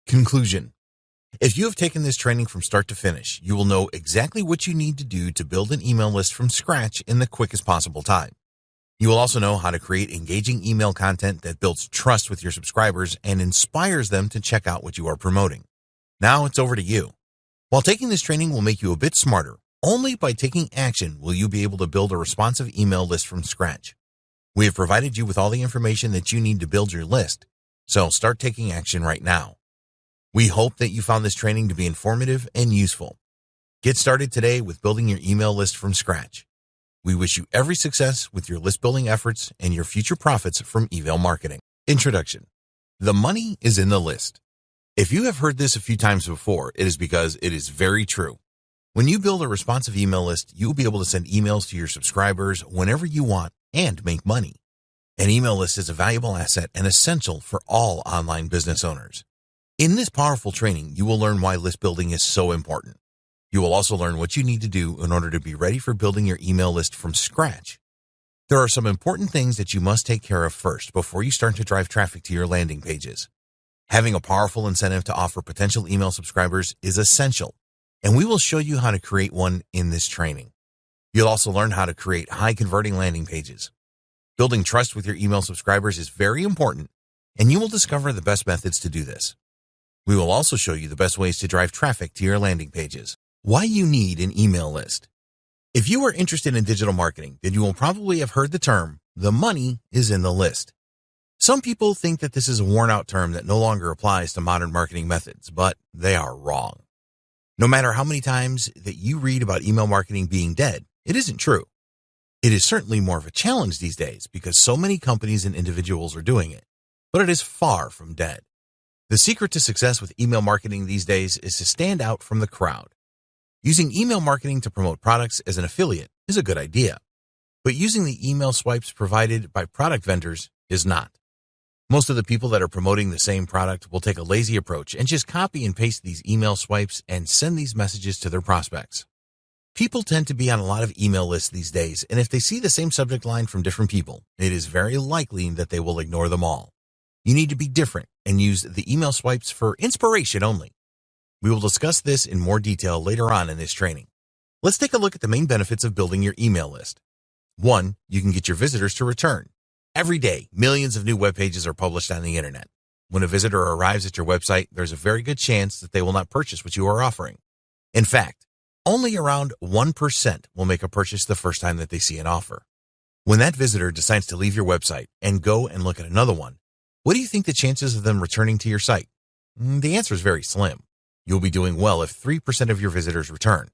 Conclusion. If you have taken this training from start to finish, you will know exactly what you need to do to build an email list from scratch in the quickest possible time. You will also know how to create engaging email content that builds trust with your subscribers and inspires them to check out what you are promoting. Now it's over to you. While taking this training will make you a bit smarter, only by taking action will you be able to build a responsive email list from scratch. We have provided you with all the information that you need to build your list, so start taking action right now. We hope that you found this training to be informative and useful. Get started today with building your email list from scratch. We wish you every success with your list building efforts and your future profits from email marketing. Introduction. The money is in the list. If you have heard this a few times before, it is because it is very true. When you build a responsive email list, you will be able to send emails to your subscribers whenever you want and make money. An email list is a valuable asset and essential for all online business owners. In this powerful training, you will learn why list building is so important. You will also learn what you need to do in order to be ready for building your email list from scratch. There are some important things that you must take care of first before you start to drive traffic to your landing pages. Having a powerful incentive to offer potential email subscribers is essential, and we will show you how to create one in this training. You'll also learn how to create high-converting landing pages. Building trust with your email subscribers is very important, and you will discover the best methods to do this. We will also show you the best ways to drive traffic to your landing pages. Why you need an email list. If you are interested in digital marketing, then you will probably have heard the term, the money is in the list. Some people think that this is a worn-out term that no longer applies to modern marketing methods, but they are wrong. No matter how many times that you read about email marketing being dead, it isn't true. It is certainly more of a challenge these days because so many companies and individuals are doing it, but it is far from dead. The secret to success with email marketing these days is to stand out from the crowd. Using email marketing to promote products as an affiliate is a good idea, but using the email swipes provided by product vendors is not. Most of the people that are promoting the same product will take a lazy approach and just copy and paste these email swipes and send these messages to their prospects. People tend to be on a lot of email lists these days, and if they see the same subject line from different people, it is very likely that they will ignore them all. You need to be different and use the email swipes for inspiration only. We will discuss this in more detail later on in this training. Let's take a look at the main benefits of building your email list. 1. You can get your visitors to return. Every day, millions of new web pages are published on the internet. When a visitor arrives at your website, there's a very good chance that they will not purchase what you are offering. In fact, only around 1% will make a purchase the first time that they see an offer. When that visitor decides to leave your website and go and look at another one, what do you think the chances of them returning to your site? The answer is very slim. You'll be doing well if 3% of your visitors return.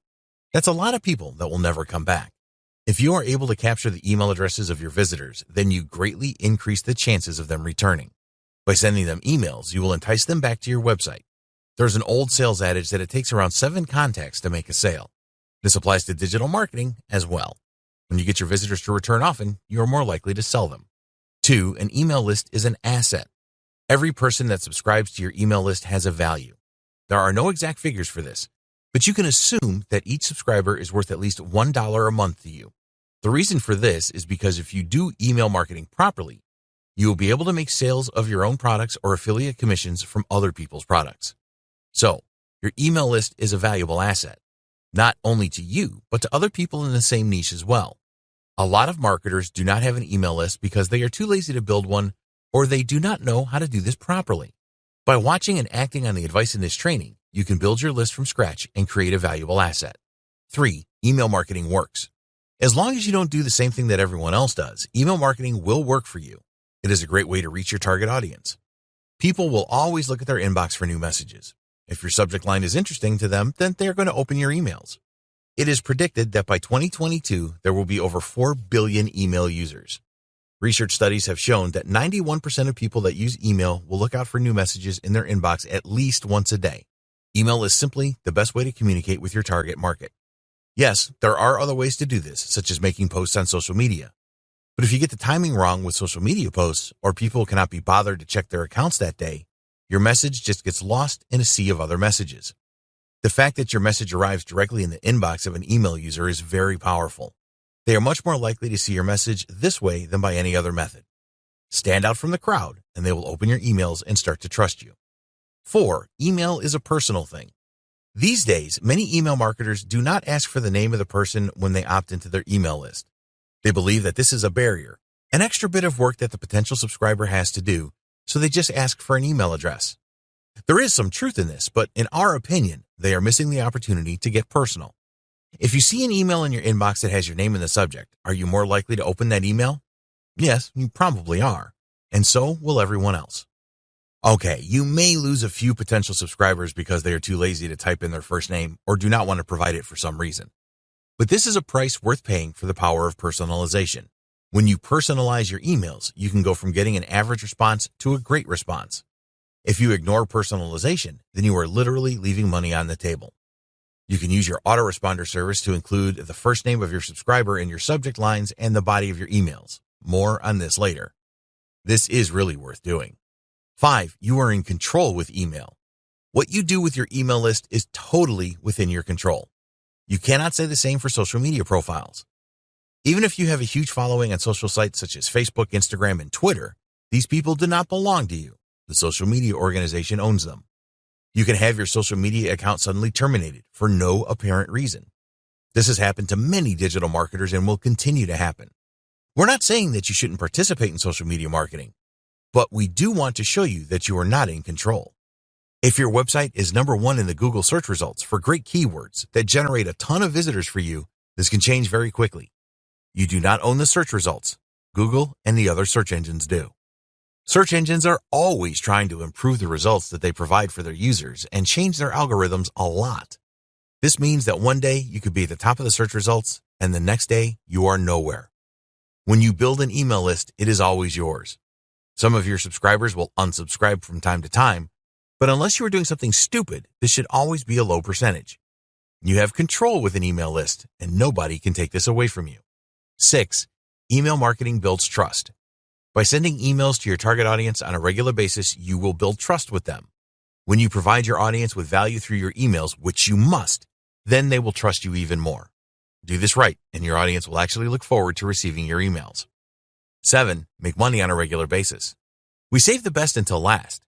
That's a lot of people that will never come back. If you are able to capture the email addresses of your visitors, then you greatly increase the chances of them returning. By sending them emails, you will entice them back to your website. There's an old sales adage that it takes around 7 contacts to make a sale. This applies to digital marketing as well. When you get your visitors to return often, you are more likely to sell them. 2, an email list is an asset. Every person that subscribes to your email list has a value. There are no exact figures for this, but you can assume that each subscriber is worth at least $1 a month to you. The reason for this is because if you do email marketing properly, you will be able to make sales of your own products or affiliate commissions from other people's products. So, your email list is a valuable asset, not only to you, but to other people in the same niche as well. A lot of marketers do not have an email list because they are too lazy to build one, or they do not know how to do this properly. By watching and acting on the advice in this training, you can build your list from scratch and create a valuable asset. 3, email marketing works. As long as you don't do the same thing that everyone else does, email marketing will work for you. It is a great way to reach your target audience. People will always look at their inbox for new messages. If your subject line is interesting to them, then they are going to open your emails. It is predicted that by 2022, there will be over 4 billion email users. Research studies have shown that 91% of people that use email will look out for new messages in their inbox at least once a day. Email is simply the best way to communicate with your target market. Yes, there are other ways to do this, such as making posts on social media. But if you get the timing wrong with social media posts, or people cannot be bothered to check their accounts that day, your message just gets lost in a sea of other messages. The fact that your message arrives directly in the inbox of an email user is very powerful. They are much more likely to see your message this way than by any other method. Stand out from the crowd, and they will open your emails and start to trust you. 4. Email is a personal thing. These days, many email marketers do not ask for the name of the person when they opt into their email list. They believe that this is a barrier, an extra bit of work that the potential subscriber has to do, so they just ask for an email address. There is some truth in this, but in our opinion, they are missing the opportunity to get personal. If you see an email in your inbox that has your name in the subject, are you more likely to open that email? Yes, you probably are, and so will everyone else. Okay, you may lose a few potential subscribers because they are too lazy to type in their first name or do not want to provide it for some reason. But this is a price worth paying for the power of personalization. When you personalize your emails, you can go from getting an average response to a great response. If you ignore personalization, then you are literally leaving money on the table. You can use your autoresponder service to include the first name of your subscriber in your subject lines and the body of your emails. More on this later. This is really worth doing. 5. You are in control with email. What you do with your email list is totally within your control. You cannot say the same for social media profiles. Even if you have a huge following on social sites such as Facebook, Instagram, and Twitter, these people do not belong to you. The social media organization owns them. You can have your social media account suddenly terminated for no apparent reason. This has happened to many digital marketers and will continue to happen. We're not saying that you shouldn't participate in social media marketing, but we do want to show you that you are not in control. If your website is number 1 in the Google search results for great keywords that generate a ton of visitors for you, this can change very quickly. You do not own the search results. Google and the other search engines do. Search engines are always trying to improve the results that they provide for their users and change their algorithms a lot. This means that one day you could be at the top of the search results and the next day you are nowhere. When you build an email list, it is always yours. Some of your subscribers will unsubscribe from time to time, but unless you are doing something stupid, this should always be a low percentage. You have control with an email list, and nobody can take this away from you. 6. Email marketing builds trust. By sending emails to your target audience on a regular basis, you will build trust with them. When you provide your audience with value through your emails, which you must, then they will trust you even more. Do this right, and your audience will actually look forward to receiving your emails. 7. Make money on a regular basis. We save the best until last.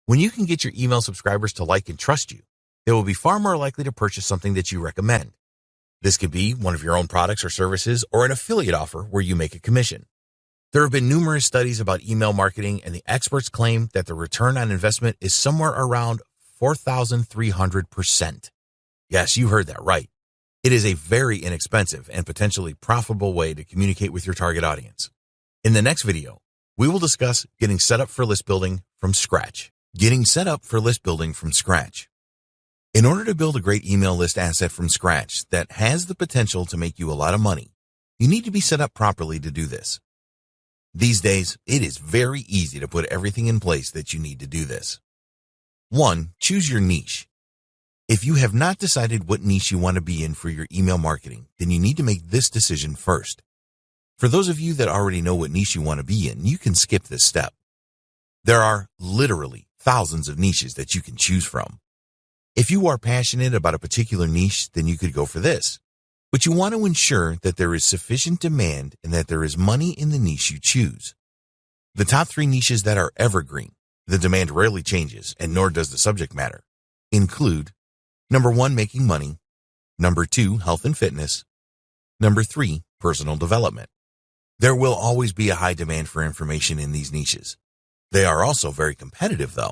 When you can get your email subscribers to like and trust you, they will be far more likely to purchase something that you recommend. This could be one of your own products or services or an affiliate offer where you make a commission. There have been numerous studies about email marketing, and the experts claim that the return on investment is somewhere around 4,300%. Yes, you heard that right. It is a very inexpensive and potentially profitable way to communicate with your target audience. In the next video, we will discuss getting set up for list building from scratch. Getting set up for list building from scratch. In order to build a great email list asset from scratch that has the potential to make you a lot of money, you need to be set up properly to do this. These days, it is very easy to put everything in place that you need to do this. 1. Choose your niche. If you have not decided what niche you want to be in for your email marketing, then you need to make this decision first. For those of you that already know what niche you want to be in, you can skip this step. There are literally thousands of niches that you can choose from. If you are passionate about a particular niche, then you could go for this. But you want to ensure that there is sufficient demand and that there is money in the niche you choose. The top 3 niches that are evergreen, the demand rarely changes and nor does the subject matter, include number 1, making money, number 2, health and fitness, number 3, personal development. There will always be a high demand for information in these niches. They are also very competitive though.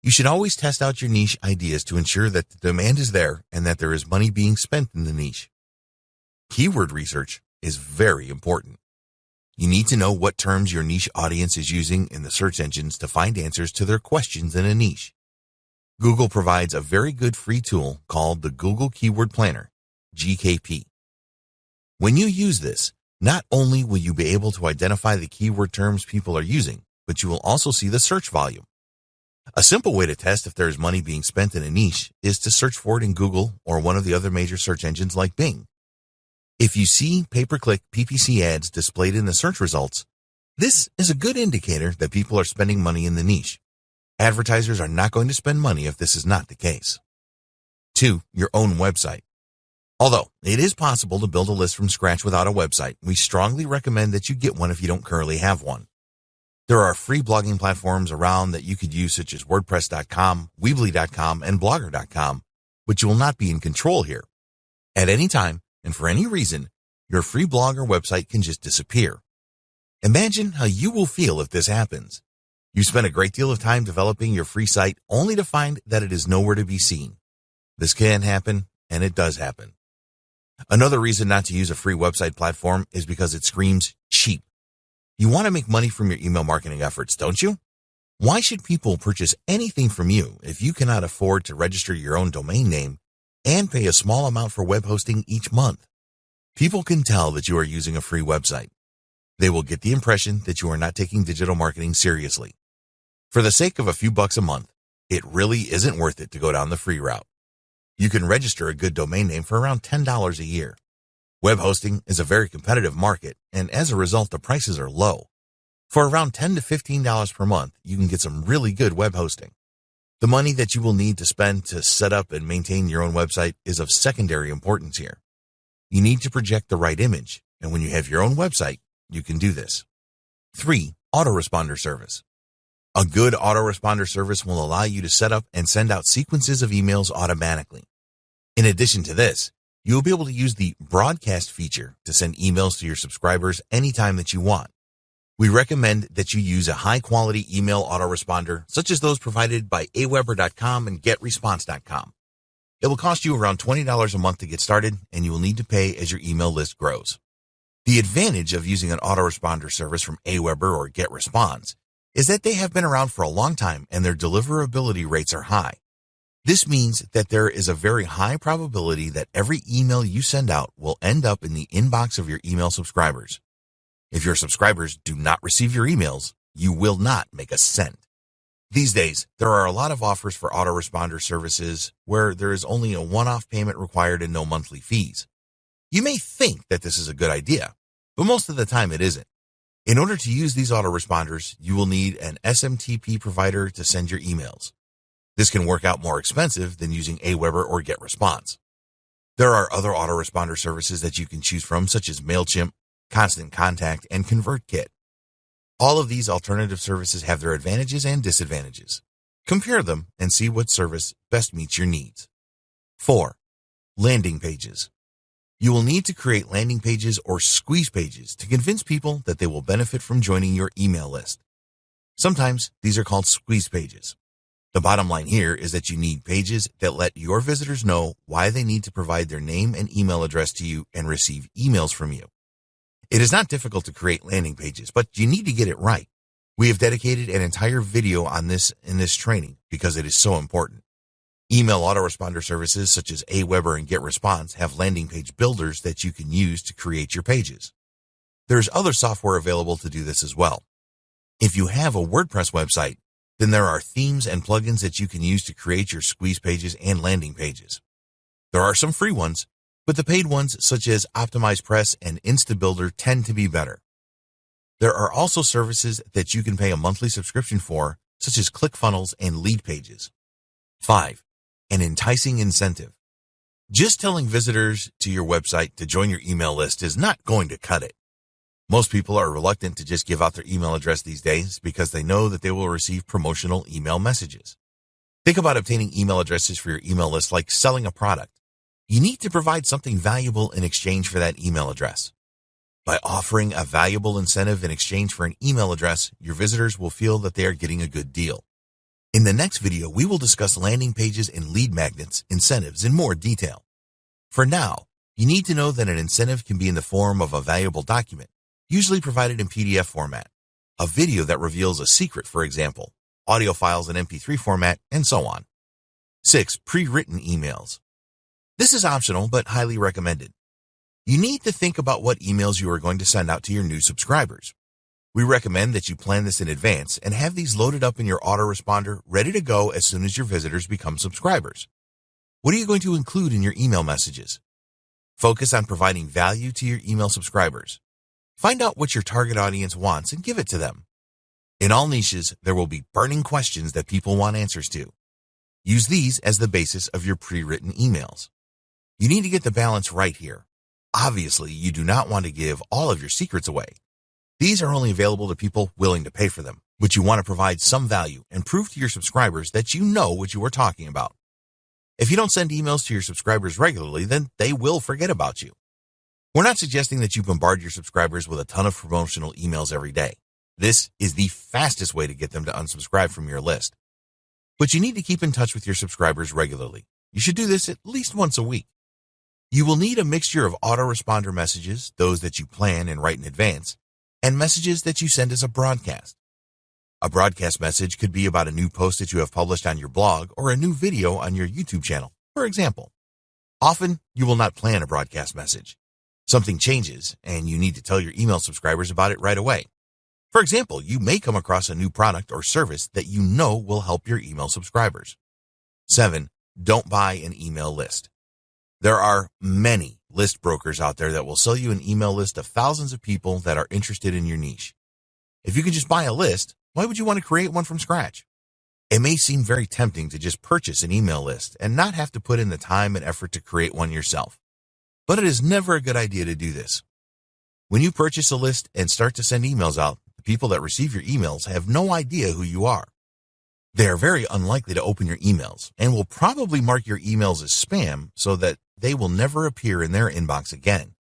You should always test out your niche ideas to ensure that the demand is there and that there is money being spent in the niche. Keyword research is very important. You need to know what terms your niche audience is using in the search engines to find answers to their questions in a niche. Google provides a very good free tool called the Google Keyword Planner, GKP. When you use this, not only will you be able to identify the keyword terms people are using, but you will also see the search volume. A simple way to test if there is money being spent in a niche is to search for it in Google or one of the other major search engines like Bing. If you see pay-per-click PPC ads displayed in the search results, this is a good indicator that people are spending money in the niche. Advertisers are not going to spend money if this is not the case. 2. Your own website. Although it is possible to build a list from scratch without a website, we strongly recommend that you get one if you don't currently have one. There are free blogging platforms around that you could use, such as WordPress.com, Weebly.com, and Blogger.com, but you will not be in control here. At any time, and for any reason, your free blog or website can just disappear. Imagine how you will feel if this happens. You spend a great deal of time developing your free site only to find that it is nowhere to be seen. This can happen, and it does happen. Another reason not to use a free website platform is because it screams cheap. You want to make money from your email marketing efforts, don't you? Why should people purchase anything from you if you cannot afford to register your own domain name and pay a small amount for web hosting each month? People can tell that you are using a free website. They will get the impression that you are not taking digital marketing seriously. For the sake of a few bucks a month, it really isn't worth it to go down the free route. You can register a good domain name for around $10 a year. Web hosting is a very competitive market, and as a result, the prices are low. For around $10 to $15 per month, you can get some really good web hosting. The money that you will need to spend to set up and maintain your own website is of secondary importance here. You need to project the right image, and when you have your own website, you can do this. 3. Autoresponder service. A good autoresponder service will allow you to set up and send out sequences of emails automatically. In addition to this, you will be able to use the broadcast feature to send emails to your subscribers anytime that you want. We recommend that you use a high-quality email autoresponder, such as those provided by aweber.com and getresponse.com. It will cost you around $20 a month to get started, and you will need to pay as your email list grows. The advantage of using an autoresponder service from Aweber or GetResponse is that they have been around for a long time and their deliverability rates are high. This means that there is a very high probability that every email you send out will end up in the inbox of your email subscribers. If your subscribers do not receive your emails, you will not make a cent. These days, there are a lot of offers for autoresponder services where there is only a one-off payment required and no monthly fees. You may think that this is a good idea, but most of the time it isn't. In order to use these autoresponders, you will need an SMTP provider to send your emails. This can work out more expensive than using Aweber or GetResponse. There are other autoresponder services that you can choose from, such as MailChimp, Constant Contact, and ConvertKit. All of these alternative services have their advantages and disadvantages. Compare them and see what service best meets your needs. 4. Landing pages. You will need to create landing pages or squeeze pages to convince people that they will benefit from joining your email list. Sometimes these are called squeeze pages. The bottom line here is that you need pages that let your visitors know why they need to provide their name and email address to you and receive emails from you. It is not difficult to create landing pages, but you need to get it right. We have dedicated an entire video on this in this training because it is so important. Email autoresponder services such as Aweber and GetResponse have landing page builders that you can use to create your pages. There's other software available to do this as well. If you have a WordPress website, then there are themes and plugins that you can use to create your squeeze pages and landing pages. There are some free ones, but the paid ones such as OptimizePress and InstaBuilder tend to be better. There are also services that you can pay a monthly subscription for, such as ClickFunnels and Lead Pages. 5. An enticing incentive. Just telling visitors to your website to join your email list is not going to cut it. Most people are reluctant to just give out their email address these days because they know that they will receive promotional email messages. Think about obtaining email addresses for your email list like selling a product. You need to provide something valuable in exchange for that email address. By offering a valuable incentive in exchange for an email address, your visitors will feel that they are getting a good deal. In the next video, we will discuss landing pages and lead magnets, incentives in more detail. For now, you need to know that an incentive can be in the form of a valuable document, usually provided in PDF format, a video that reveals a secret, for example, audio files in MP3 format, and so on. 6. Pre-written emails. This is optional but highly recommended. You need to think about what emails you are going to send out to your new subscribers. We recommend that you plan this in advance and have these loaded up in your autoresponder ready to go as soon as your visitors become subscribers. What are you going to include in your email messages? Focus on providing value to your email subscribers. Find out what your target audience wants and give it to them. In all niches, there will be burning questions that people want answers to. Use these as the basis of your pre-written emails. You need to get the balance right here. Obviously, you do not want to give all of your secrets away. These are only available to people willing to pay for them, but you want to provide some value and prove to your subscribers that you know what you are talking about. If you don't send emails to your subscribers regularly, then they will forget about you. We're not suggesting that you bombard your subscribers with a ton of promotional emails every day. This is the fastest way to get them to unsubscribe from your list. But you need to keep in touch with your subscribers regularly. You should do this at least once a week. You will need a mixture of autoresponder messages, those that you plan and write in advance, and messages that you send as a broadcast. A broadcast message could be about a new post that you have published on your blog or a new video on your YouTube channel, for example. Often, you will not plan a broadcast message. Something changes, and you need to tell your email subscribers about it right away. For example, you may come across a new product or service that you know will help your email subscribers. 7. Don't buy an email list. There are many list brokers out there that will sell you an email list of thousands of people that are interested in your niche. If you can just buy a list, why would you want to create one from scratch? It may seem very tempting to just purchase an email list and not have to put in the time and effort to create one yourself. But it is never a good idea to do this. When you purchase a list and start to send emails out, the people that receive your emails have no idea who you are. They are very unlikely to open your emails and will probably mark your emails as spam so that they will never appear in their inbox again.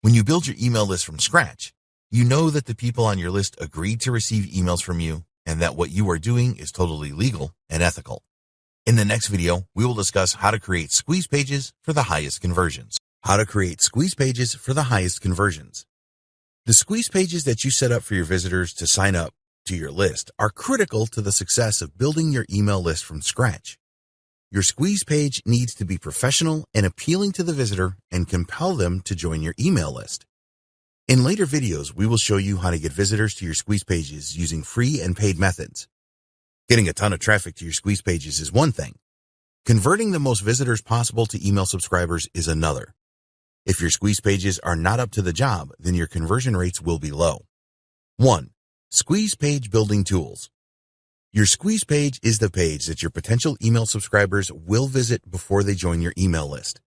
When you build your email list from scratch, you know that the people on your list agreed to receive emails from you and that what you are doing is totally legal and ethical. In the next video, we will discuss how to create squeeze pages for the highest conversions. How to create squeeze pages for the highest conversions. The squeeze pages that you set up for your visitors to sign up to your list are critical to the success of building your email list from scratch. Your squeeze page needs to be professional and appealing to the visitor and compel them to join your email list. In later videos, we will show you how to get visitors to your squeeze pages using free and paid methods. Getting a ton of traffic to your squeeze pages is one thing. Converting the most visitors possible to email subscribers is another. If your squeeze pages are not up to the job, then your conversion rates will be low. 1. Squeeze page building tools. Your squeeze page is the page that your potential email subscribers will visit before they join your email list.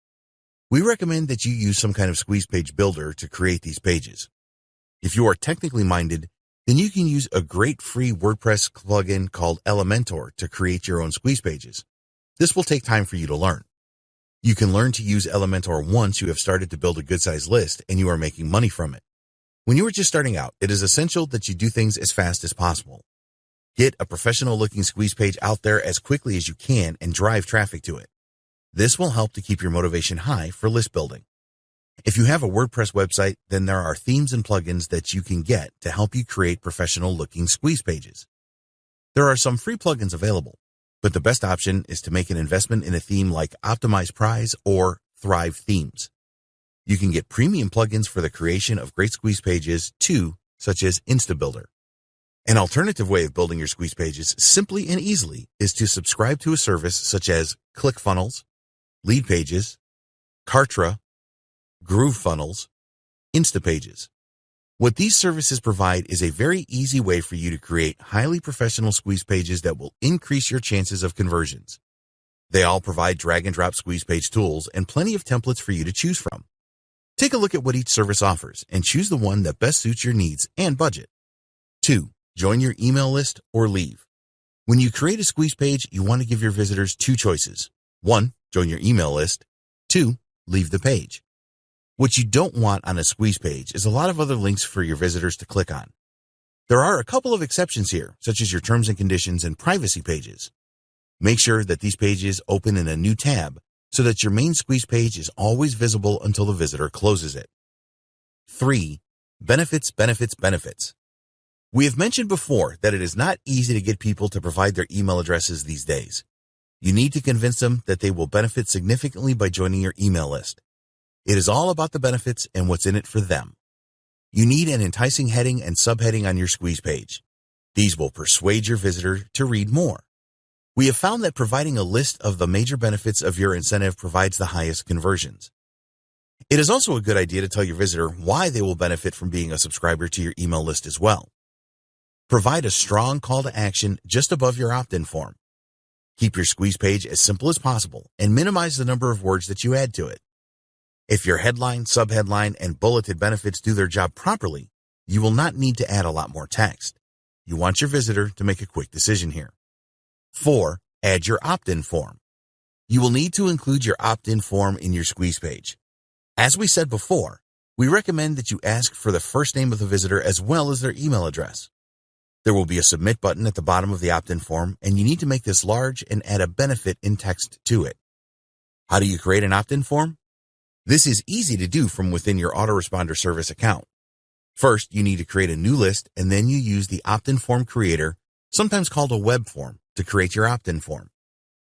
We recommend that you use some kind of squeeze page builder to create these pages. If you are technically minded, then you can use a great free WordPress plugin called Elementor to create your own squeeze pages. This will take time for you to learn. You can learn to use Elementor once you have started to build a good-sized list and you are making money from it. When you are just starting out, it is essential that you do things as fast as possible. Get a professional-looking squeeze page out there as quickly as you can and drive traffic to it. This will help to keep your motivation high for list building. If you have a WordPress website, then there are themes and plugins that you can get to help you create professional-looking squeeze pages. There are some free plugins available, but the best option is to make an investment in a theme like Optimize Prize or Thrive Themes. You can get premium plugins for the creation of great squeeze pages too, such as InstaBuilder. An alternative way of building your squeeze pages simply and easily is to subscribe to a service such as ClickFunnels, Leadpages, Kartra, GrooveFunnels, Instapages. What these services provide is a very easy way for you to create highly professional squeeze pages that will increase your chances of conversions. They all provide drag-and-drop squeeze page tools and plenty of templates for you to choose from. Take a look at what each service offers and choose the one that best suits your needs and budget. 2. Join your email list or leave. When you create a squeeze page, you want to give your visitors 2 choices. 1. Join your email list. 2. Leave the page. What you don't want on a squeeze page is a lot of other links for your visitors to click on. There are a couple of exceptions here, such as your terms and conditions and privacy pages. Make sure that these pages open in a new tab so that your main squeeze page is always visible until the visitor closes it. 3. Benefits, benefits, benefits. We have mentioned before that it is not easy to get people to provide their email addresses these days. You need to convince them that they will benefit significantly by joining your email list. It is all about the benefits and what's in it for them. You need an enticing heading and subheading on your squeeze page. These will persuade your visitor to read more. We have found that providing a list of the major benefits of your incentive provides the highest conversions. It is also a good idea to tell your visitor why they will benefit from being a subscriber to your email list as well. Provide a strong call to action just above your opt-in form. Keep your squeeze page as simple as possible and minimize the number of words that you add to it. If your headline, subheadline, and bulleted benefits do their job properly, You will not need to add a lot more text. You want your visitor to make a quick decision here. 4. Add your opt-in form. You will need to include your opt-in form in your squeeze page. As we said before, we recommend that you ask for the first name of the visitor as well as their email address. There will be a submit button at the bottom of the opt-in form, and you need to make this large and add a benefit in text to it. How do you create an opt-in form? This is easy to do from within your autoresponder service account. First, you need to create a new list, and then you use the opt-in form creator, sometimes called a web form, to create your opt-in form.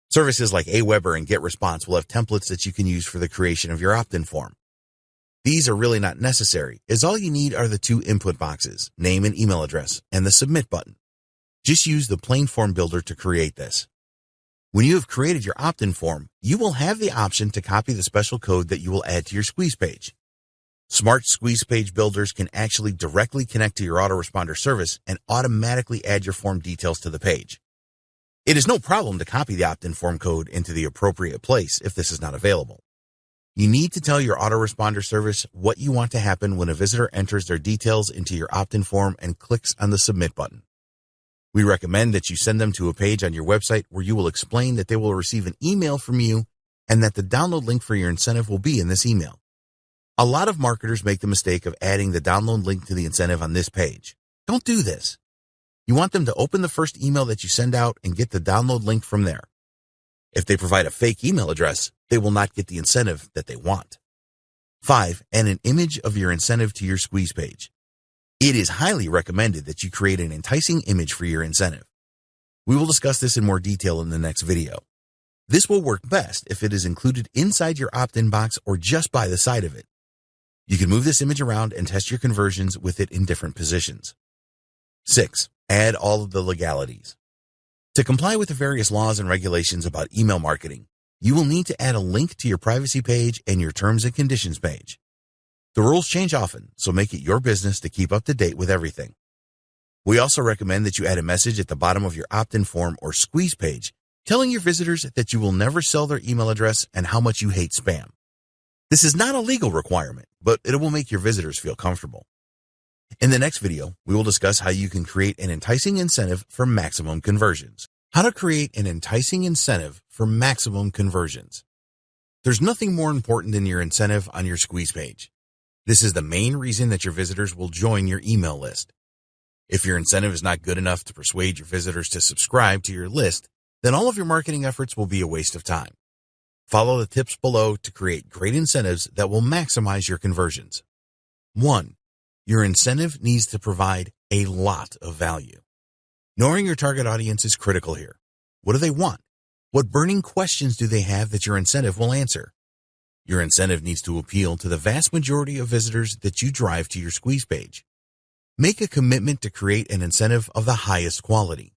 Services like Aweber and GetResponse will have templates that you can use for the creation of your opt-in form. These are really not necessary, as all you need are the 2 input boxes, name and email address, and the submit button. Just use the plain form builder to create this. When you have created your opt-in form, you will have the option to copy the special code that you will add to your squeeze page. Smart squeeze page builders can actually directly connect to your autoresponder service and automatically add your form details to the page. It is no problem to copy the opt-in form code into the appropriate place if this is not available. You need to tell your autoresponder service what you want to happen when a visitor enters their details into your opt-in form and clicks on the submit button. We recommend that you send them to a page on your website where you will explain that they will receive an email from you and that the download link for your incentive will be in this email. A lot of marketers make the mistake of adding the download link to the incentive on this page. Don't do this. You want them to open the first email that you send out and get the download link from there. If they provide a fake email address, they will not get the incentive that they want. 5. Add an image of your incentive to your squeeze page. It is highly recommended that you create an enticing image for your incentive. We will discuss this in more detail in the next video. This will work best if it is included inside your opt-in box or just by the side of it. You can move this image around and test your conversions with it in different positions. 6. Add all of the legalities. To comply with the various laws and regulations about email marketing, you will need to add a link to your privacy page and your terms and conditions page. The rules change often, so make it your business to keep up to date with everything. We also recommend that you add a message at the bottom of your opt-in form or squeeze page telling your visitors that you will never sell their email address and how much you hate spam. This is not a legal requirement, but it will make your visitors feel comfortable. In the next video, we will discuss how you can create an enticing incentive for maximum conversions. How to create an enticing incentive for maximum conversions. There's nothing more important than your incentive on your squeeze page. This is the main reason that your visitors will join your email list. If your incentive is not good enough to persuade your visitors to subscribe to your list, then all of your marketing efforts will be a waste of time. Follow the tips below to create great incentives that will maximize your conversions. 1. Your incentive needs to provide a lot of value. Knowing your target audience is critical here. What do they want? What burning questions do they have that your incentive will answer? Your incentive needs to appeal to the vast majority of visitors that you drive to your squeeze page. Make a commitment to create an incentive of the highest quality.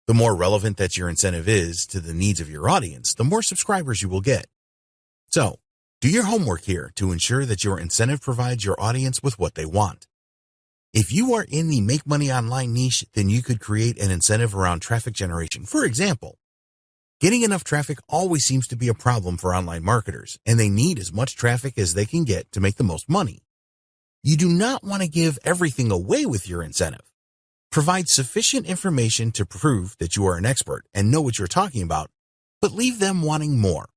The more relevant that your incentive is to the needs of your audience, the more subscribers you will get. So, do your homework here to ensure that your incentive provides your audience with what they want. If you are in the make money online niche, then you could create an incentive around traffic generation. For example, getting enough traffic always seems to be a problem for online marketers, and they need as much traffic as they can get to make the most money. You do not want to give everything away with your incentive. Provide sufficient information to prove that you are an expert and know what you're talking about, but leave them wanting more.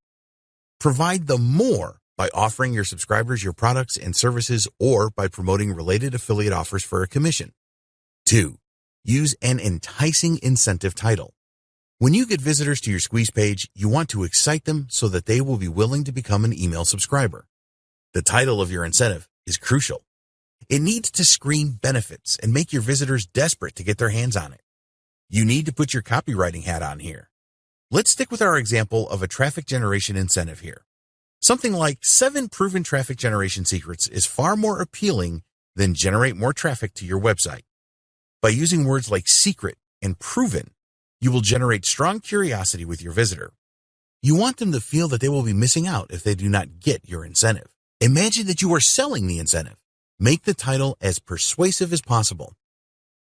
Provide them more by offering your subscribers your products and services or by promoting related affiliate offers for a commission. 2. Use an enticing incentive title. When you get visitors to your squeeze page, you want to excite them so that they will be willing to become an email subscriber. The title of your incentive is crucial. It needs to scream benefits and make your visitors desperate to get their hands on it. You need to put your copywriting hat on here. Let's stick with our example of a traffic generation incentive here. Something like 7 proven traffic generation secrets is far more appealing than generate more traffic to your website. By using words like secret and proven, you will generate strong curiosity with your visitor. You want them to feel that they will be missing out if they do not get your incentive. Imagine that you are selling the incentive. Make the title as persuasive as possible.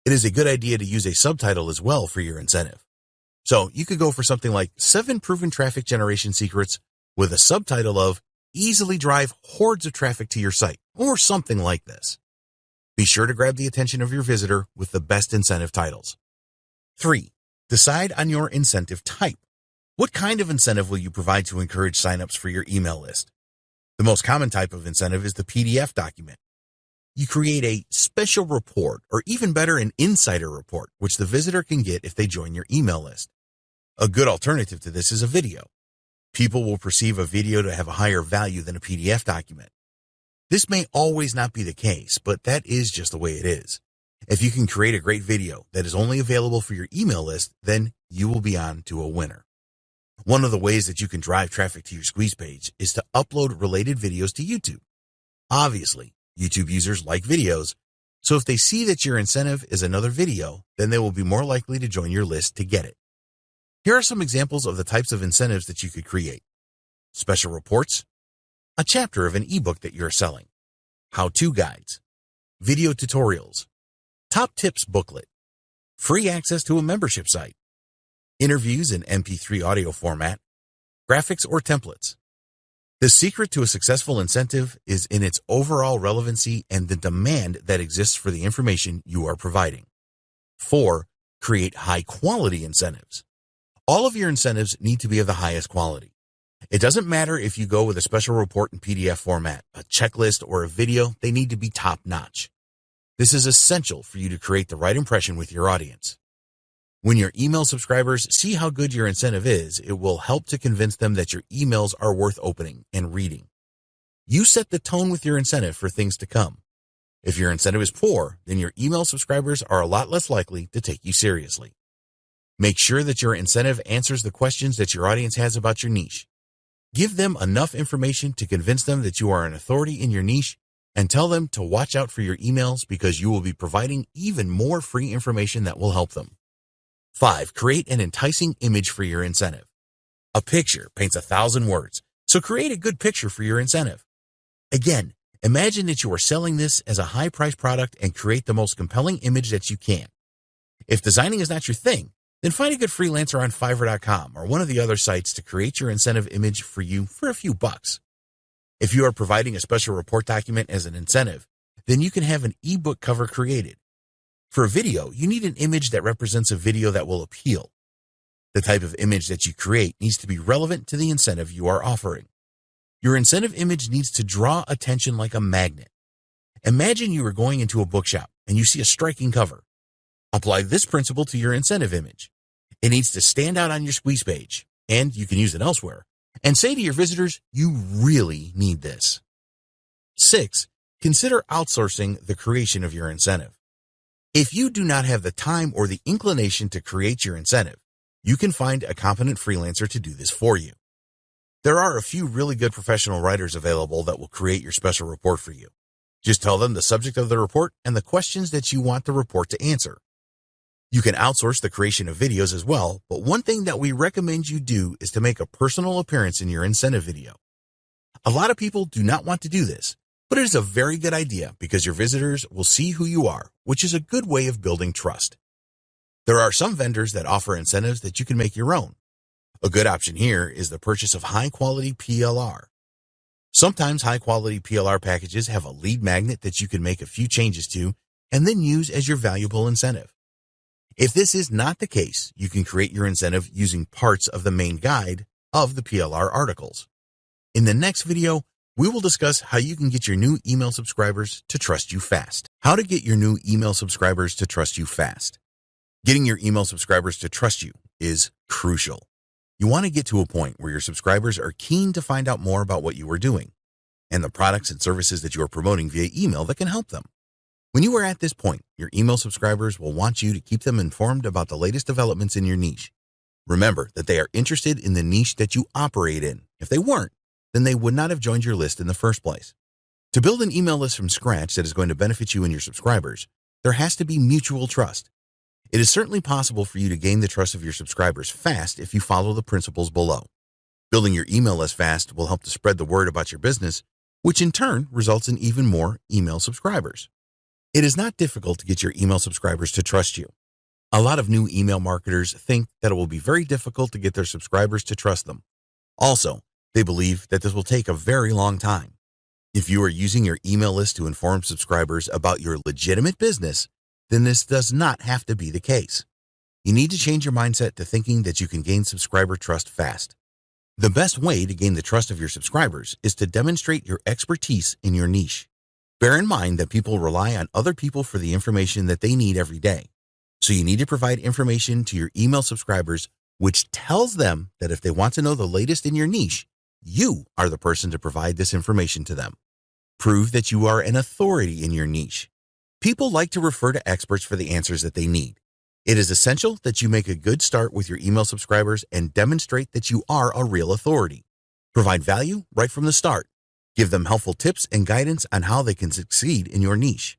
It is a good idea to use a subtitle as well for your incentive. So you could go for something like 7 proven traffic generation secrets with a subtitle of easily drive hordes of traffic to your site or something like this. Be sure to grab the attention of your visitor with the best incentive titles. 3. Decide on your incentive type. What kind of incentive will you provide to encourage signups for your email list? The most common type of incentive is the PDF document. You create a special report, or even better, an insider report, which the visitor can get if they join your email list. A good alternative to this is a video. People will perceive a video to have a higher value than a PDF document. This may always not be the case, but that is just the way it is. If you can create a great video that is only available for your email list, then you will be on to a winner. One of the ways that you can drive traffic to your squeeze page is to upload related videos to YouTube. Obviously, YouTube users like videos, so if they see that your incentive is another video, then they will be more likely to join your list to get it. Here are some examples of the types of incentives that you could create. Special reports, a chapter of an ebook that you're selling, how-to guides, video tutorials, top tips booklet, free access to a membership site, interviews in MP3 audio format, graphics or templates. The secret to a successful incentive is in its overall relevancy and the demand that exists for the information you are providing. 4. Create high-quality incentives. All of your incentives need to be of the highest quality. It doesn't matter if you go with a special report in PDF format, a checklist, or a video, they need to be top-notch. This is essential for you to create the right impression with your audience. When your email subscribers see how good your incentive is, it will help to convince them that your emails are worth opening and reading. You set the tone with your incentive for things to come. If your incentive is poor, then your email subscribers are a lot less likely to take you seriously. Make sure that your incentive answers the questions that your audience has about your niche. Give them enough information to convince them that you are an authority in your niche, and tell them to watch out for your emails because you will be providing even more free information that will help them. 5. Create an enticing image for your incentive. A picture paints 1,000 words, so create a good picture for your incentive. Again, imagine that you are selling this as a high-priced product and create the most compelling image that you can. If designing is not your thing, then find a good freelancer on Fiverr.com or one of the other sites to create your incentive image for you for a few bucks. If you are providing a special report document as an incentive, then you can have an ebook cover created. For a video, you need an image that represents a video that will appeal. The type of image that you create needs to be relevant to the incentive you are offering. Your incentive image needs to draw attention like a magnet. Imagine you are going into a bookshop and you see a striking cover. Apply this principle to your incentive image. It needs to stand out on your squeeze page, and you can use it elsewhere, and say to your visitors, you really need this. 6. Consider outsourcing the creation of your incentive. If you do not have the time or the inclination to create your incentive, you can find a competent freelancer to do this for you. There are a few really good professional writers available that will create your special report for you. Just tell them the subject of the report and the questions that you want the report to answer. You can outsource the creation of videos as well, but one thing that we recommend you do is to make a personal appearance in your incentive video. A lot of people do not want to do this, but it is a very good idea because your visitors will see who you are, which is a good way of building trust. There are some vendors that offer incentives that you can make your own. A good option here is the purchase of high-quality PLR. Sometimes high-quality PLR packages have a lead magnet that you can make a few changes to and then use as your valuable incentive. If this is not the case, you can create your incentive using parts of the main guide of the PLR articles. In the next video, we will discuss how you can get your new email subscribers to trust you fast. How to get your new email subscribers to trust you fast. Getting your email subscribers to trust you is crucial. You want to get to a point where your subscribers are keen to find out more about what you are doing and the products and services that you are promoting via email that can help them. When you are at this point, your email subscribers will want you to keep them informed about the latest developments in your niche. Remember that they are interested in the niche that you operate in. If they weren't, then they would not have joined your list in the first place. To build an email list from scratch that is going to benefit you and your subscribers, there has to be mutual trust. It is certainly possible for you to gain the trust of your subscribers fast if you follow the principles below. Building your email list fast will help to spread the word about your business, which in turn results in even more email subscribers. It is not difficult to get your email subscribers to trust you. A lot of new email marketers think that it will be very difficult to get their subscribers to trust them. Also, they believe that this will take a very long time. If you are using your email list to inform subscribers about your legitimate business, then this does not have to be the case. You need to change your mindset to thinking that you can gain subscriber trust fast. The best way to gain the trust of your subscribers is to demonstrate your expertise in your niche. Bear in mind that people rely on other people for the information that they need every day. So you need to provide information to your email subscribers which tells them that if they want to know the latest in your niche, you are the person to provide this information to them. Prove that you are an authority in your niche. People like to refer to experts for the answers that they need. It is essential that you make a good start with your email subscribers and demonstrate that you are a real authority. Provide value right from the start. Give them helpful tips and guidance on how they can succeed in your niche.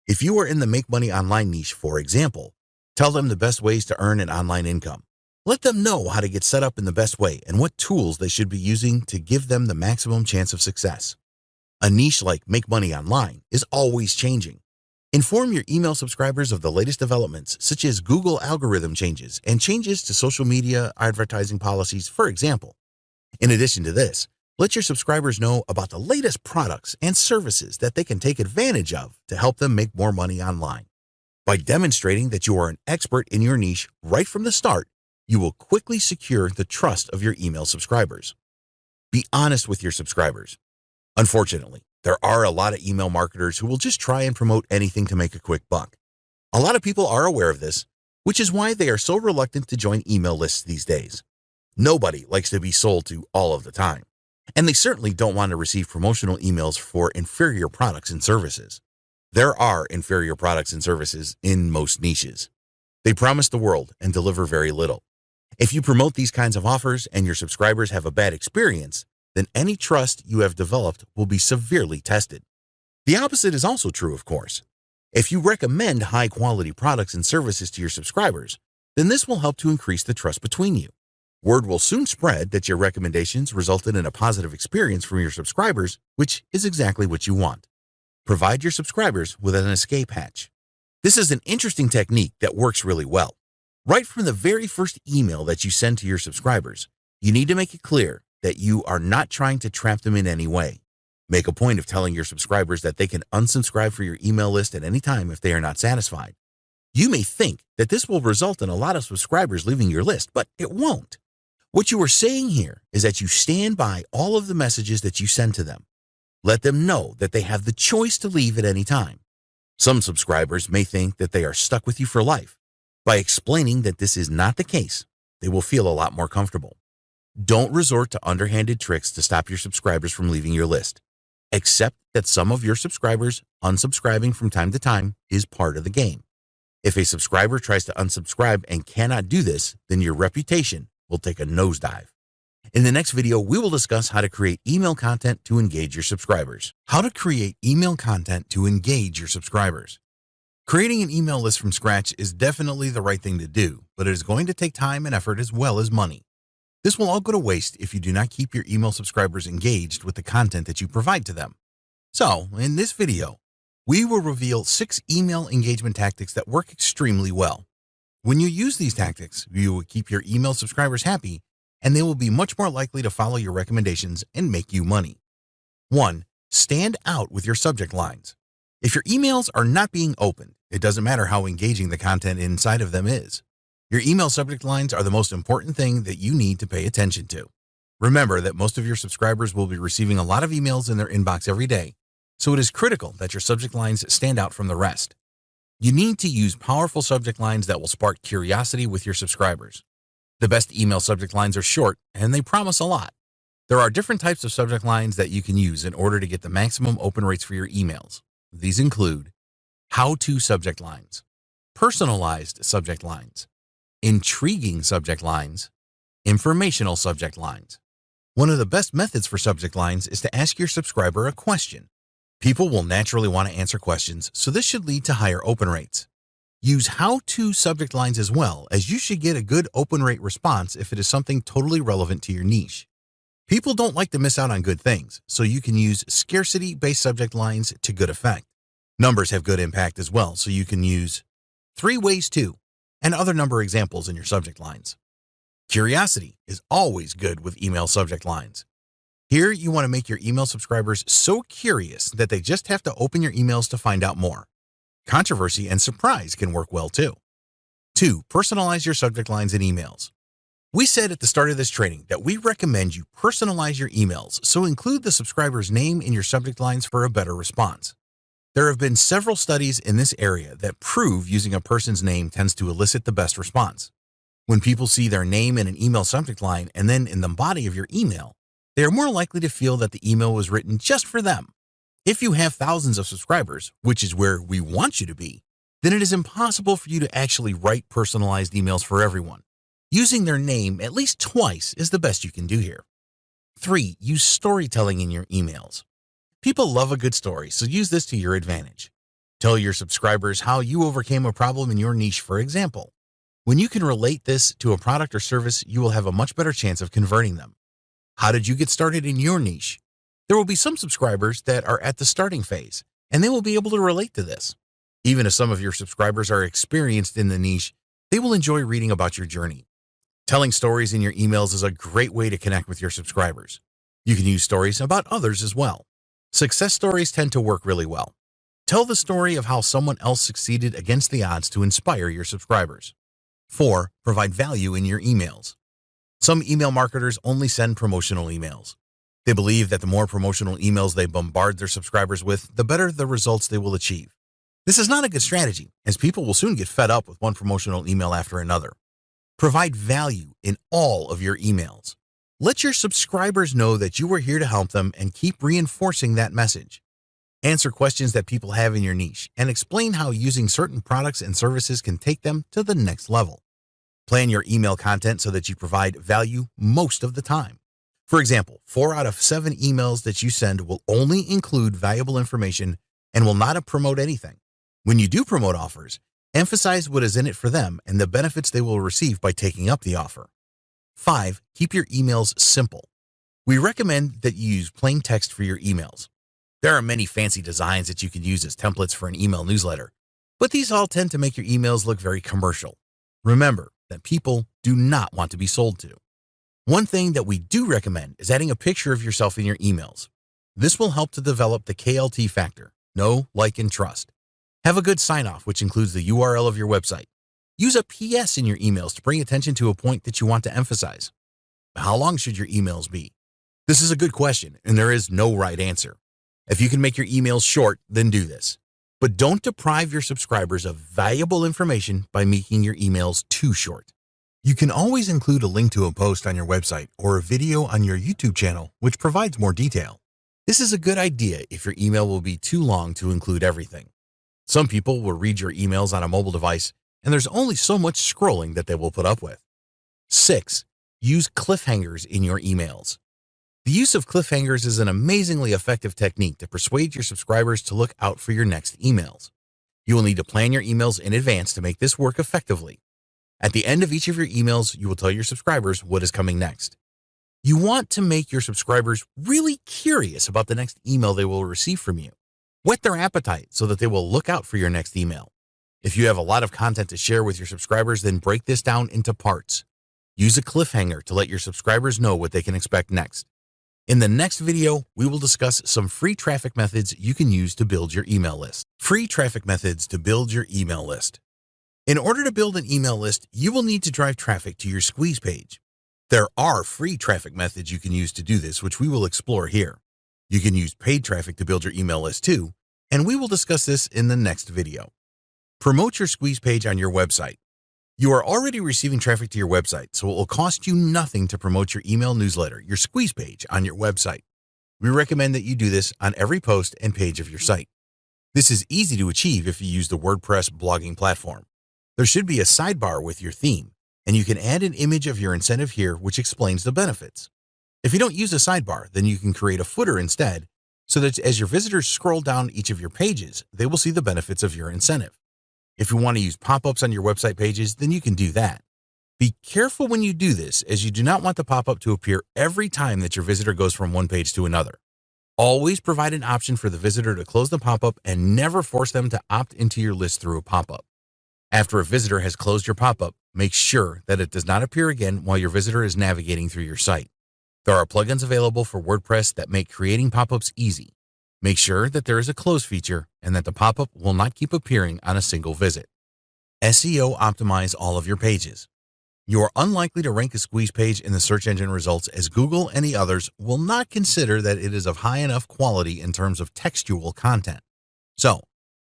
If you are in the make money online niche, for example, tell them the best ways to earn an online income. Let them know how to get set up in the best way and what tools they should be using to give them the maximum chance of success. A niche like make money online is always changing. Inform your email subscribers of the latest developments, such as Google algorithm changes and changes to social media advertising policies, for example. In addition to this, let your subscribers know about the latest products and services that they can take advantage of to help them make more money online. By demonstrating that you are an expert in your niche right from the start, you will quickly secure the trust of your email subscribers. Be honest with your subscribers. Unfortunately, there are a lot of email marketers who will just try and promote anything to make a quick buck. A lot of people are aware of this, which is why they are so reluctant to join email lists these days. Nobody likes to be sold to all of the time, and they certainly don't want to receive promotional emails for inferior products and services. There are inferior products and services in most niches. They promise the world and deliver very little. If you promote these kinds of offers and your subscribers have a bad experience, then any trust you have developed will be severely tested. The opposite is also true, of course. If you recommend high-quality products and services to your subscribers, then this will help to increase the trust between you. Word will soon spread that your recommendations resulted in a positive experience from your subscribers, which is exactly what you want. Provide your subscribers with an escape hatch. This is an interesting technique that works really well. Right from the very first email that you send to your subscribers, you need to make it clear that you are not trying to trap them in any way. Make a point of telling your subscribers that they can unsubscribe for your email list at any time if they are not satisfied. You may think that this will result in a lot of subscribers leaving your list, but it won't. What you are saying here is that you stand by all of the messages that you send to them. Let them know that they have the choice to leave at any time. Some subscribers may think that they are stuck with you for life. By explaining that this is not the case, they will feel a lot more comfortable. Don't resort to underhanded tricks to stop your subscribers from leaving your list. Accept that some of your subscribers unsubscribing from time to time is part of the game. If a subscriber tries to unsubscribe and cannot do this, then your reputation will take a nosedive. In the next video, we will discuss how to create email content to engage your subscribers. How to create email content to engage your subscribers. Creating an email list from scratch is definitely the right thing to do, but it is going to take time and effort as well as money. This will all go to waste if you do not keep your email subscribers engaged with the content that you provide to them. So, in this video, we will reveal 6 email engagement tactics that work extremely well. When you use these tactics, you will keep your email subscribers happy, and they will be much more likely to follow your recommendations and make you money. 1. Stand out with your subject lines. If your emails are not being opened, it doesn't matter how engaging the content inside of them is. Your email subject lines are the most important thing that you need to pay attention to. Remember that most of your subscribers will be receiving a lot of emails in their inbox every day, so it is critical that your subject lines stand out from the rest. You need to use powerful subject lines that will spark curiosity with your subscribers. The best email subject lines are short, and they promise a lot. There are different types of subject lines that you can use in order to get the maximum open rates for your emails. These include how-to subject lines, personalized subject lines, intriguing subject lines, informational subject lines. One of the best methods for subject lines is to ask your subscriber a question. People will naturally want to answer questions, so this should lead to higher open rates. Use how-to subject lines as well, as you should get a good open rate response if it is something totally relevant to your niche. People don't like to miss out on good things, so you can use scarcity-based subject lines to good effect. Numbers have good impact as well, so you can use 3 ways to and other number examples in your subject lines. Curiosity is always good with email subject lines. Here, you want to make your email subscribers so curious that they just have to open your emails to find out more. Controversy and surprise can work well too. 2. Personalize your subject lines in emails. We said at the start of this training that we recommend you personalize your emails, so include the subscriber's name in your subject lines for a better response. There have been several studies in this area that prove using a person's name tends to elicit the best response. When people see their name in an email subject line and then in the body of your email, they are more likely to feel that the email was written just for them. If you have thousands of subscribers, which is where we want you to be, then it is impossible for you to actually write personalized emails for everyone. Using their name at least twice is the best you can do here. 3. Use storytelling in your emails. People love a good story, so use this to your advantage. Tell your subscribers how you overcame a problem in your niche, for example. When you can relate this to a product or service, you will have a much better chance of converting them. How did you get started in your niche? There will be some subscribers that are at the starting phase, and they will be able to relate to this. Even if some of your subscribers are experienced in the niche, they will enjoy reading about your journey. Telling stories in your emails is a great way to connect with your subscribers. You can use stories about others as well. Success stories tend to work really well. Tell the story of how someone else succeeded against the odds to inspire your subscribers. 4. Provide value in your emails. Some email marketers only send promotional emails. They believe that the more promotional emails they bombard their subscribers with, the better the results they will achieve. This is not a good strategy, as people will soon get fed up with one promotional email after another. Provide value in all of your emails. Let your subscribers know that you are here to help them and keep reinforcing that message. Answer questions that people have in your niche and explain how using certain products and services can take them to the next level. Plan your email content so that you provide value most of the time. For example, 4 out of 7 emails that you send will only include valuable information and will not promote anything. When you do promote offers, emphasize what is in it for them and the benefits they will receive by taking up the offer. 5. Keep your emails simple. We recommend that you use plain text for your emails. There are many fancy designs that you can use as templates for an email newsletter, but these all tend to make your emails look very commercial. Remember that people do not want to be sold to. One thing that we do recommend is adding a picture of yourself in your emails. This will help to develop the KLT factor, know, like, and trust. Have a good sign-off, which includes the URL of your website. Use a PS in your emails to bring attention to a point that you want to emphasize. How long should your emails be? This is a good question, and there is no right answer. If you can make your emails short, then do this. But don't deprive your subscribers of valuable information by making your emails too short. You can always include a link to a post on your website or a video on your YouTube channel, which provides more detail. This is a good idea if your email will be too long to include everything. Some people will read your emails on a mobile device, and there's only so much scrolling that they will put up with. 6. Use cliffhangers in your emails. The use of cliffhangers is an amazingly effective technique to persuade your subscribers to look out for your next emails. You will need to plan your emails in advance to make this work effectively. At the end of each of your emails, you will tell your subscribers what is coming next. You want to make your subscribers really curious about the next email they will receive from you. Whet their appetite so that they will look out for your next email. If you have a lot of content to share with your subscribers, then break this down into parts. Use a cliffhanger to let your subscribers know what they can expect next. In the next video, we will discuss some free traffic methods you can use to build your email list. Free traffic methods to build your email list. In order to build an email list, you will need to drive traffic to your squeeze page. There are free traffic methods you can use to do this, which we will explore here. You can use paid traffic to build your email list too, and we will discuss this in the next video. Promote your squeeze page on your website. You are already receiving traffic to your website, so it will cost you nothing to promote your email newsletter, your squeeze page, on your website. We recommend that you do this on every post and page of your site. This is easy to achieve if you use the WordPress blogging platform. There should be a sidebar with your theme, and you can add an image of your incentive here which explains the benefits. If you don't use a sidebar, then you can create a footer instead, so that as your visitors scroll down each of your pages, they will see the benefits of your incentive. If you want to use pop-ups on your website pages, then you can do that. Be careful when you do this, as you do not want the pop-up to appear every time that your visitor goes from one page to another. Always provide an option for the visitor to close the pop-up and never force them to opt into your list through a pop-up. After a visitor has closed your pop-up, make sure that it does not appear again while your visitor is navigating through your site. There are plugins available for WordPress that make creating pop-ups easy. Make sure that there is a close feature and that the pop-up will not keep appearing on a single visit. SEO optimize all of your pages. You are unlikely to rank a squeeze page in the search engine results, as Google and the others will not consider that it is of high enough quality in terms of textual content. So,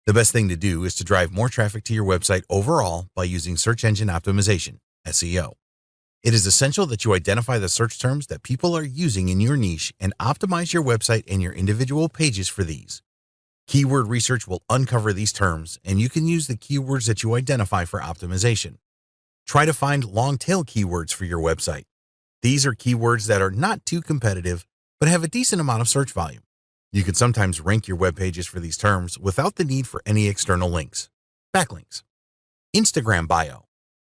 the best thing to do is to drive more traffic to your website overall by using search engine optimization, SEO. It is essential that you identify the search terms that people are using in your niche and optimize your website and your individual pages for these. Keyword research will uncover these terms, and you can use the keywords that you identify for optimization. Try to find long-tail keywords for your website. These are keywords that are not too competitive, but have a decent amount of search volume. You can sometimes rank your web pages for these terms without the need for any external links. Backlinks. Instagram bio.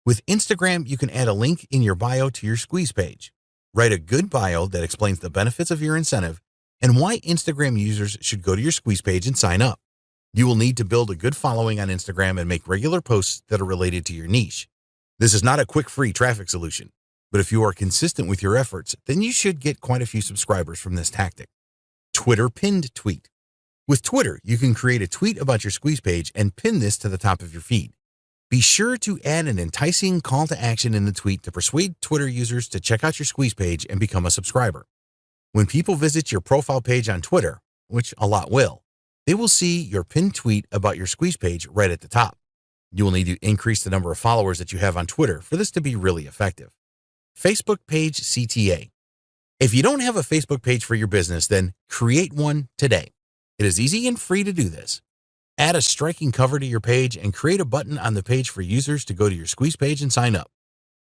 With Instagram, you can add a link in your bio to your squeeze page. Write a good bio that explains the benefits of your incentive and why Instagram users should go to your squeeze page and sign up. You will need to build a good following on Instagram and make regular posts that are related to your niche. This is not a quick free traffic solution, but if you are consistent with your efforts, then you should get quite a few subscribers from this tactic. Twitter pinned tweet. With Twitter, you can create a tweet about your squeeze page and pin this to the top of your feed. Be sure to add an enticing call to action in the tweet to persuade Twitter users to check out your squeeze page and become a subscriber. When people visit your profile page on Twitter, which a lot will, they will see your pinned tweet about your squeeze page right at the top. You will need to increase the number of followers that you have on Twitter for this to be really effective. Facebook page CTA. If you don't have a Facebook page for your business, then create one today. It is easy and free to do this. Add a striking cover to your page and create a button on the page for users to go to your squeeze page and sign up.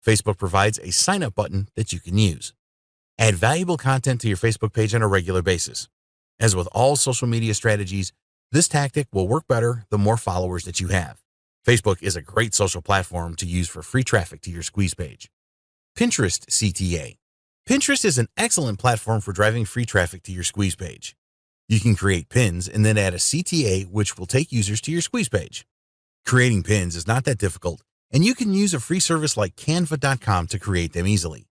Facebook provides a sign-up button that you can use. Add valuable content to your Facebook page on a regular basis. As with all social media strategies, this tactic will work better the more followers that you have. Facebook is a great social platform to use for free traffic to your squeeze page. Pinterest CTA. Pinterest is an excellent platform for driving free traffic to your squeeze page. You can create pins and then add a CTA which will take users to your squeeze page. Creating pins is not that difficult, and you can use a free service like canva.com to create them easily.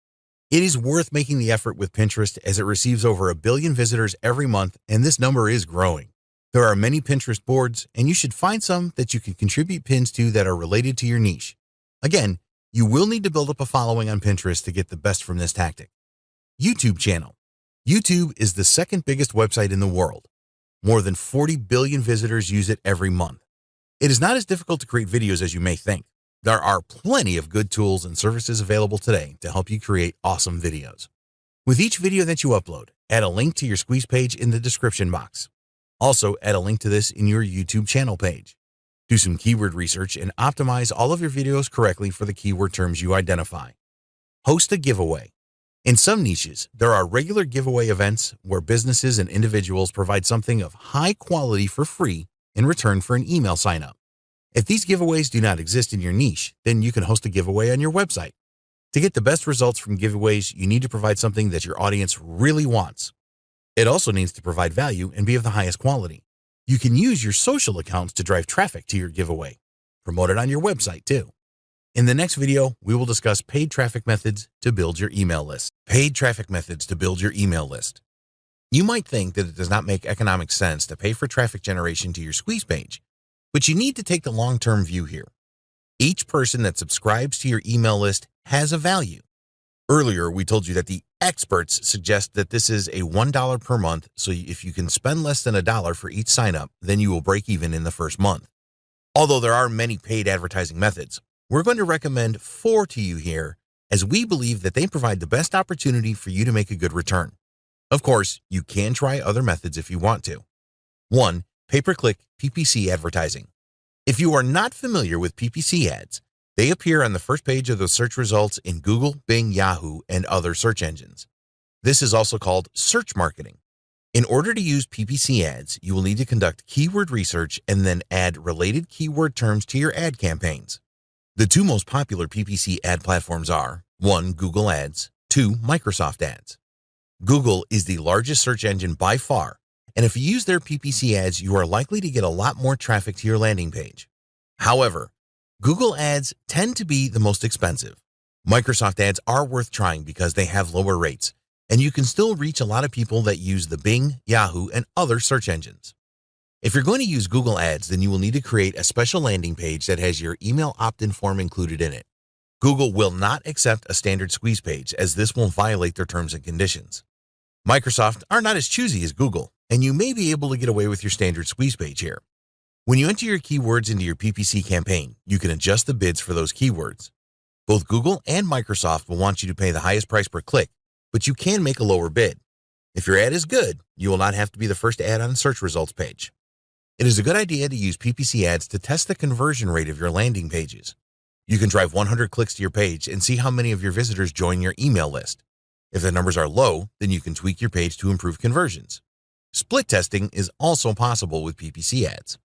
It is worth making the effort with Pinterest, as it receives over 1 billion visitors every month, and this number is growing. There are many Pinterest boards, and you should find some that you can contribute pins to that are related to your niche. Again, you will need to build up a following on Pinterest to get the best from this tactic. YouTube channel. YouTube is the second biggest website in the world. More than 40 billion visitors use it every month. It is not as difficult to create videos as you may think. There are plenty of good tools and services available today to help you create awesome videos. With each video that you upload, add a link to your squeeze page in the description box. Also, add a link to this in your YouTube channel page. Do some keyword research and optimize all of your videos correctly for the keyword terms you identify. Host a giveaway. In some niches, there are regular giveaway events where businesses and individuals provide something of high quality for free in return for an email sign-up. If these giveaways do not exist in your niche, then you can host a giveaway on your website. To get the best results from giveaways, you need to provide something that your audience really wants. It also needs to provide value and be of the highest quality. You can use your social accounts to drive traffic to your giveaway. Promote it on your website too. In the next video, we will discuss paid traffic methods to build your email list. Paid traffic methods to build your email list. You might think that it does not make economic sense to pay for traffic generation to your squeeze page, but you need to take the long-term view here. Each person that subscribes to your email list has a value. Earlier, we told you that the experts suggest that this is a $1 per month, so if you can spend less than $1 for each sign-up, then you will break even in the first month. Although there are many paid advertising methods, we're going to recommend 4 to you here, as we believe that they provide the best opportunity for you to make a good return. Of course, you can try other methods if you want to. 1. Pay-per-click PPC advertising. If you are not familiar with PPC ads, they appear on the first page of the search results in Google, Bing, Yahoo, and other search engines. This is also called search marketing. In order to use PPC ads, you will need to conduct keyword research and then add related keyword terms to your ad campaigns. The 2 most popular PPC ad platforms are 1. Google Ads, 2. Microsoft Ads. Google is the largest search engine by far, and if you use their PPC ads, you are likely to get a lot more traffic to your landing page. However, Google ads tend to be the most expensive. Microsoft ads are worth trying because they have lower rates, and you can still reach a lot of people that use the Bing, Yahoo, and other search engines. If you're going to use Google Ads, then you will need to create a special landing page that has your email opt-in form included in it. Google will not accept a standard squeeze page, as this will violate their terms and conditions. Microsoft are not as choosy as Google, and you may be able to get away with your standard squeeze page here. When you enter your keywords into your PPC campaign, you can adjust the bids for those keywords. Both Google and Microsoft will want you to pay the highest price per click, but you can make a lower bid. If your ad is good, you will not have to be the first ad on the search results page. It is a good idea to use PPC ads to test the conversion rate of your landing pages. You can drive 100 clicks to your page and see how many of your visitors join your email list. If the numbers are low, then you can tweak your page to improve conversions. Split testing is also possible with PPC ads.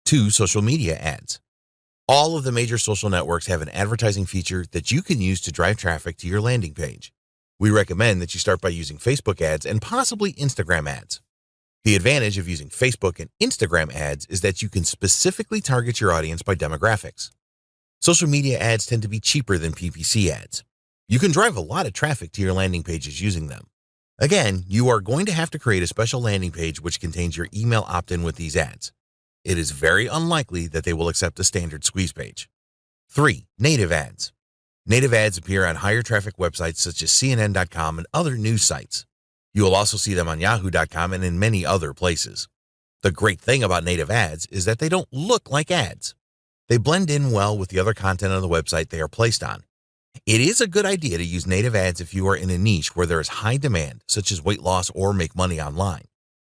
2. Social media ads. All of the major social networks have an advertising feature that you can use to drive traffic to your landing page. We recommend that you start by using Facebook ads and possibly Instagram ads. The advantage of using Facebook and Instagram ads is that you can specifically target your audience by demographics. Social media ads tend to be cheaper than PPC ads. You can drive a lot of traffic to your landing pages using them. Again, you are going to have to create a special landing page which contains your email opt-in with these ads. It is very unlikely that they will accept a standard squeeze page. 3. Native ads. Native ads appear on higher traffic websites such as CNN.com and other news sites. You will also see them on Yahoo.com and in many other places. The great thing about native ads is that they don't look like ads. They blend in well with the other content on the website they are placed on. It is a good idea to use native ads if you are in a niche where there is high demand, such as weight loss or make money online.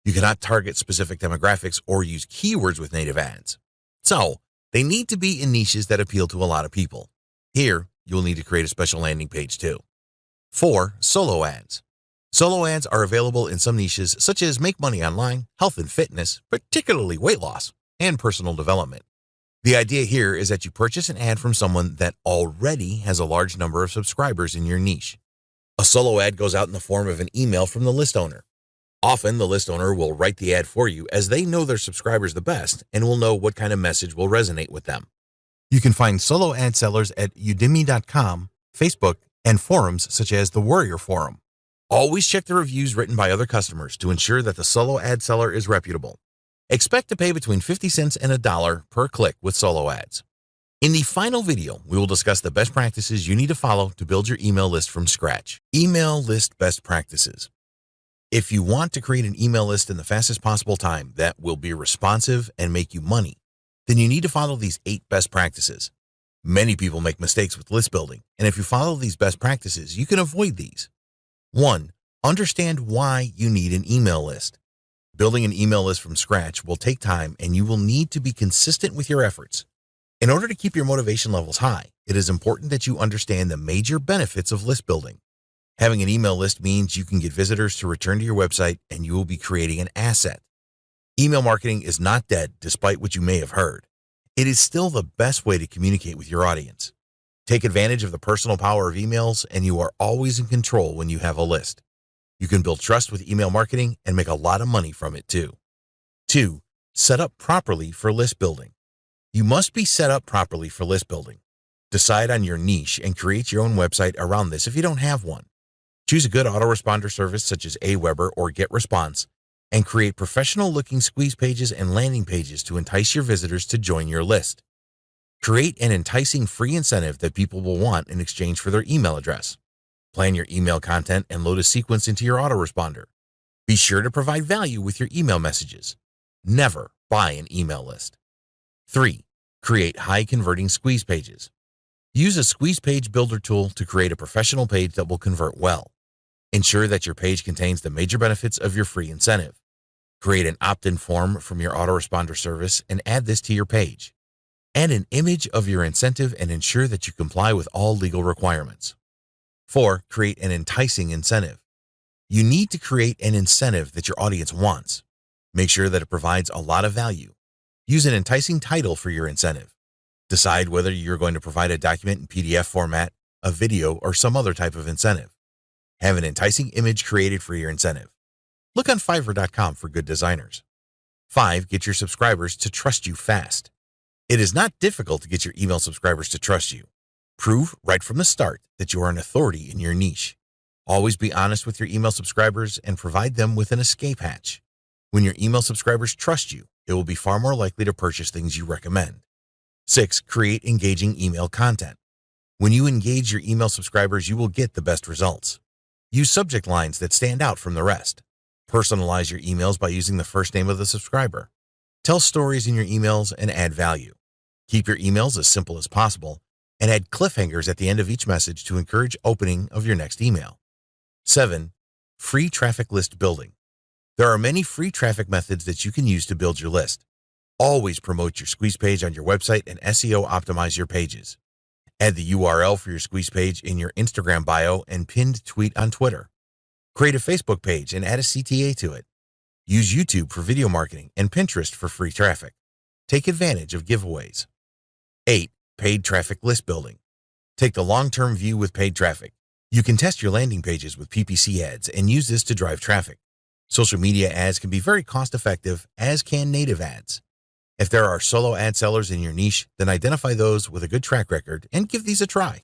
You cannot target specific demographics or use keywords with native ads. So, they need to be in niches that appeal to a lot of people. Here, you'll need to create a special landing page too. 4. Solo ads. Solo ads are available in some niches such as make money online, health and fitness, particularly weight loss, and personal development. The idea here is that you purchase an ad from someone that already has a large number of subscribers in your niche. A solo ad goes out in the form of an email from the list owner. Often, the list owner will write the ad for you as they know their subscribers the best and will know what kind of message will resonate with them. You can find solo ad sellers at udemy.com, Facebook, and forums such as the Warrior Forum. Always check the reviews written by other customers to ensure that the solo ad seller is reputable. Expect to pay between 50 cents and $1 per click with solo ads. In the final video, we will discuss the best practices you need to follow to build your email list from scratch. Email list best practices. If you want to create an email list in the fastest possible time that will be responsive and make you money, then you need to follow these 8 best practices. Many people make mistakes with list building, and if you follow these best practices, you can avoid these. 1. Understand why you need an email list. Building an email list from scratch will take time, and you will need to be consistent with your efforts. In order to keep your motivation levels high, it is important that you understand the major benefits of list building. Having an email list means you can get visitors to return to your website, and you will be creating an asset. Email marketing is not dead, despite what you may have heard. It is still the best way to communicate with your audience. Take advantage of the personal power of emails, and you are always in control when you have a list. You can build trust with email marketing and make a lot of money from it too. 2. Set up properly for list building. You must be set up properly for list building. Decide on your niche and create your own website around this if you don't have one. Choose a good autoresponder service such as Aweber or GetResponse, and create professional-looking squeeze pages and landing pages to entice your visitors to join your list. Create an enticing free incentive that people will want in exchange for their email address. Plan your email content and load a sequence into your autoresponder. Be sure to provide value with your email messages. Never buy an email list. 3. Create high-converting squeeze pages. Use a squeeze page builder tool to create a professional page that will convert well. Ensure that your page contains the major benefits of your free incentive. Create an opt-in form from your autoresponder service and add this to your page. Add an image of your incentive and ensure that you comply with all legal requirements. 4. Create an enticing incentive. You need to create an incentive that your audience wants. Make sure that it provides a lot of value. Use an enticing title for your incentive. Decide whether you're going to provide a document in PDF format, a video, or some other type of incentive. Have an enticing image created for your incentive. Look on Fiverr.com for good designers. 5. Get your subscribers to trust you fast. It is not difficult to get your email subscribers to trust you. Prove right from the start that you are an authority in your niche. Always be honest with your email subscribers and provide them with an escape hatch. When your email subscribers trust you, it will be far more likely to purchase things you recommend. 6. Create engaging email content. When you engage your email subscribers, you will get the best results. Use subject lines that stand out from the rest. Personalize your emails by using the first name of the subscriber. Tell stories in your emails and add value. Keep your emails as simple as possible and add cliffhangers at the end of each message to encourage opening of your next email. 7. Free traffic list building. There are many free traffic methods that you can use to build your list. Always promote your squeeze page on your website and SEO optimize your pages. Add the URL for your squeeze page in your Instagram bio and pinned tweet on Twitter. Create a Facebook page and add a CTA to it. Use YouTube for video marketing and Pinterest for free traffic. Take advantage of giveaways. 8. Paid traffic list building. Take the long-term view with paid traffic. You can test your landing pages with PPC ads and use this to drive traffic. Social media ads can be very cost-effective, as can native ads. If there are solo ad sellers in your niche, then identify those with a good track record and give these a try.